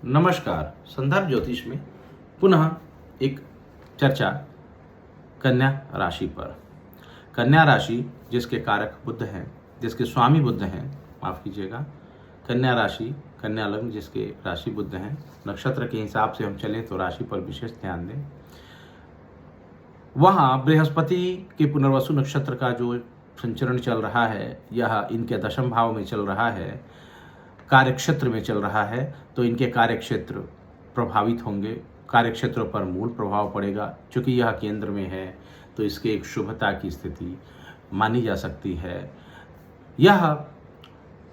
नमस्कार। संदर्भ ज्योतिष में पुनः एक चर्चा कन्या राशि पर। कन्या राशि जिसके कारक बुध हैं, जिसके स्वामी बुध हैं, माफ कीजिएगा, कन्या राशि, कन्या लग्न जिसके राशि बुध हैं, नक्षत्र के हिसाब से हम चलें तो राशि पर विशेष ध्यान दें। वहाँ बृहस्पति के पुनर्वसु नक्षत्र का जो संचरण चल रहा है, यह इनके दशम भाव में चल रहा है, कार्यक्षेत्र में चल रहा है, तो इनके कार्यक्षेत्र प्रभावित होंगे, कार्यक्षेत्रों पर मूल प्रभाव पड़ेगा। चूँकि यह केंद्र में है तो इसके एक शुभता की स्थिति मानी जा सकती है। यह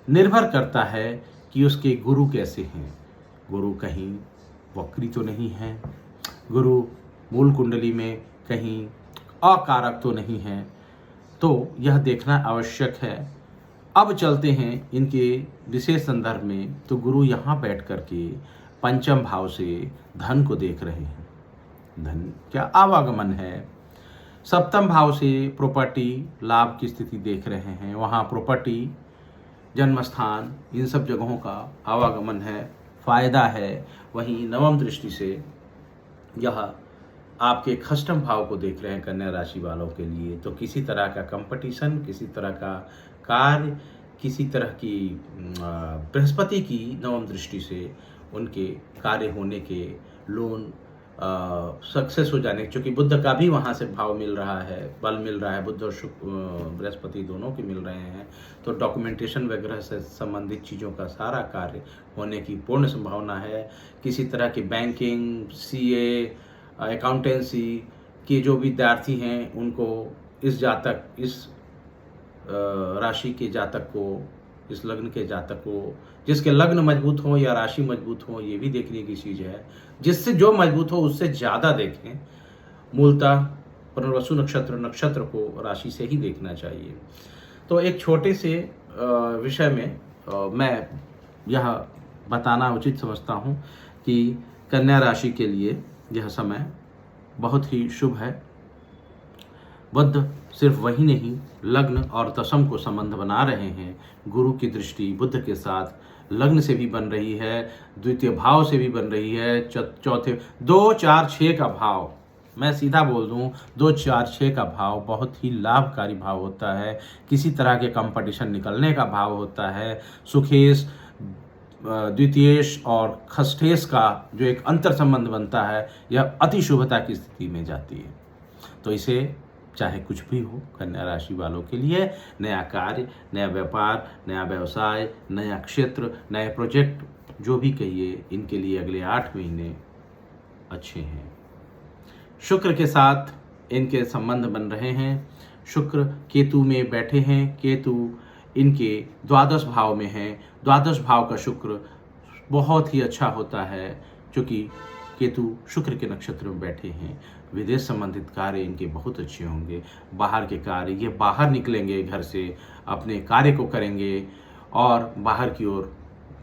निर्भर करता है कि उसके गुरु कैसे हैं। गुरु कहीं वक्री तो नहीं है, गुरु मूल कुंडली में कहीं अकारक तो नहीं है, तो यह देखना आवश्यक है। अब चलते हैं इनके विशेष संदर्भ में, तो गुरु यहाँ बैठ करके पंचम भाव से धन को देख रहे हैं। धन क्या आवागमन है। सप्तम भाव से प्रॉपर्टी लाभ की स्थिति देख रहे हैं। वहाँ प्रॉपर्टी, जन्म स्थान, इन सब जगहों का आवागमन है, फायदा है। वहीं नवम दृष्टि से यह आपके खष्टम भाव को देख रहे हैं कन्या राशि वालों के लिए। तो किसी तरह का कंपटीशन, किसी तरह का कार्य, किसी तरह की बृहस्पति की नवम दृष्टि से उनके कार्य होने के, लोन सक्सेस हो जाने, क्योंकि बुध का भी वहाँ से भाव मिल रहा है, बल मिल रहा है, बुध और बृहस्पति दोनों के मिल रहे हैं, तो डॉक्यूमेंटेशन वगैरह से संबंधित चीज़ों का सारा कार्य होने की पूर्ण संभावना है। किसी तरह की बैंकिंग, सीए, अकाउंटेंसी के जो विद्यार्थी हैं उनको इस जातक, इस राशि के जातक को, इस लग्न के जातक को, जिसके लग्न मजबूत हो या राशि मजबूत हो, ये भी देखने की चीज़ है। जिससे जो मजबूत हो उससे ज़्यादा देखें। मूलतः पुनर्वसु नक्षत्र को राशि से ही देखना चाहिए। तो एक छोटे से विषय में मैं यह बताना उचित समझता हूँ कि कन्या राशि के लिए यह समय बहुत ही शुभ है। बुध सिर्फ वही नहीं, लग्न और दशम को संबंध बना रहे हैं। गुरु की दृष्टि बुध के साथ लग्न से भी बन रही है, द्वितीय भाव से भी बन रही है, चौथे 2, 4, 6 का भाव, मैं सीधा बोल दूं 2, 4, 6 का भाव बहुत ही लाभकारी भाव होता है। किसी तरह के कंपटीशन निकलने का भाव होता है। सुखेश, द्वितीयेश और खष्ठेश का जो एक अंतर संबंध बनता है, यह अति शुभता की स्थिति में जाती है। तो इसे चाहे कुछ भी हो, कन्या राशि वालों के लिए नया कार्य, नया व्यापार, नया व्यवसाय, नया क्षेत्र, नए प्रोजेक्ट, जो भी कहिए, इनके लिए अगले 8 महीने अच्छे हैं। शुक्र के साथ इनके संबंध बन रहे हैं। शुक्र केतु में बैठे हैं। केतु इनके द्वादश भाव में है। द्वादश भाव का शुक्र बहुत ही अच्छा होता है, क्योंकि केतु शुक्र के नक्षत्र में बैठे हैं। विदेश संबंधित कार्य इनके बहुत अच्छे होंगे। बाहर के कार्य, ये बाहर निकलेंगे, घर से अपने कार्य को करेंगे और बाहर की ओर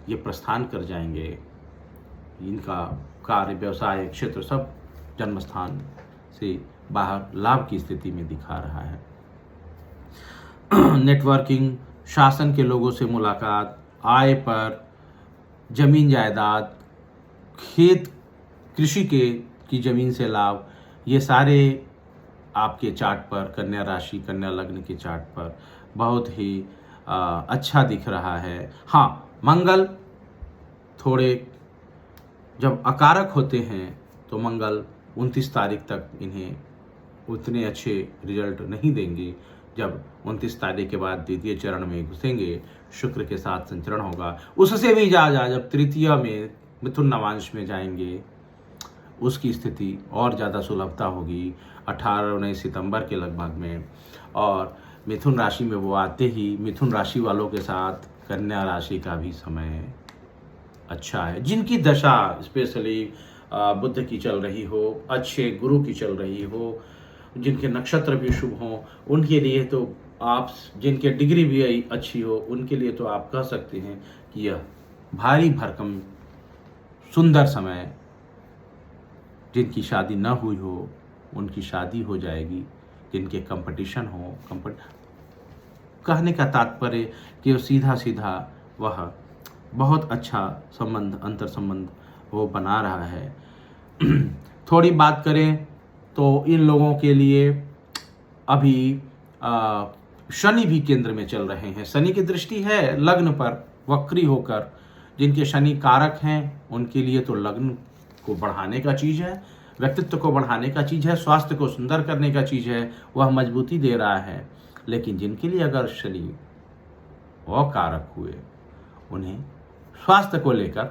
ये प्रस्थान कर जाएंगे। इनका कार्य, व्यवसाय, क्षेत्र सब जन्म स्थान से बाहर लाभ की स्थिति में दिखा रहा है। नेटवर्किंग, शासन के लोगों से मुलाकात, आय पर, जमीन जायदाद, खेत, कृषि की जमीन से लाभ, ये सारे आपके चार्ट पर, कन्या राशि, कन्या लग्न के चार्ट पर बहुत ही अच्छा दिख रहा है। हाँ, मंगल थोड़े जब अकारक होते हैं तो मंगल 29 तारीख तक इन्हें उतने अच्छे रिजल्ट नहीं देंगे। जब 29 तारीख के बाद द्वितीय चरण में घुसेंगे, शुक्र के साथ संचरण होगा, उससे भी जब तृतीय में मिथुन नवांश में जाएंगे, उसकी स्थिति और ज़्यादा सुलभता होगी 18-19 सितंबर के लगभग में। और मिथुन राशि में वो आते ही मिथुन राशि वालों के साथ कन्या राशि का भी समय अच्छा है। जिनकी दशा स्पेशली बुध की चल रही हो, अच्छे गुरु की चल रही हो, जिनके नक्षत्र भी शुभ हों, उनके लिए तो आप, जिनके डिग्री भी अच्छी हो, उनके लिए तो आप कह सकते हैं कि यह भारी भरकम सुंदर समय। जिनकी शादी न हुई हो उनकी शादी हो जाएगी। जिनके कंपटीशन हो, कहने का तात्पर्य कि सीधा सीधा वह बहुत अच्छा संबंध, अंतर संबंध वो बना रहा है। थोड़ी बात करें तो इन लोगों के लिए अभी शनि भी केंद्र में चल रहे हैं। शनि की दृष्टि है लग्न पर वक्री होकर। जिनके शनि कारक हैं उनके लिए तो लग्न को बढ़ाने का चीज़ है, व्यक्तित्व को बढ़ाने का चीज़ है, स्वास्थ्य को सुंदर करने का चीज़ है, वह मजबूती दे रहा है। लेकिन जिनके लिए अगर शनि अकारक हुए, उन्हें स्वास्थ्य को लेकर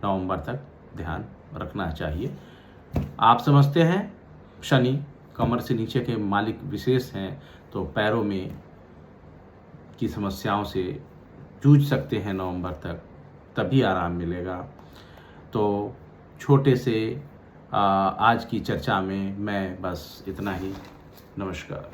नवंबर तक ध्यान रखना चाहिए। आप समझते हैं शनि कमर से नीचे के मालिक विशेष हैं, तो पैरों में की समस्याओं से जूझ सकते हैं नवंबर तक, तभी आराम मिलेगा। तो छोटे से आज की चर्चा में मैं बस इतना ही। नमस्कार।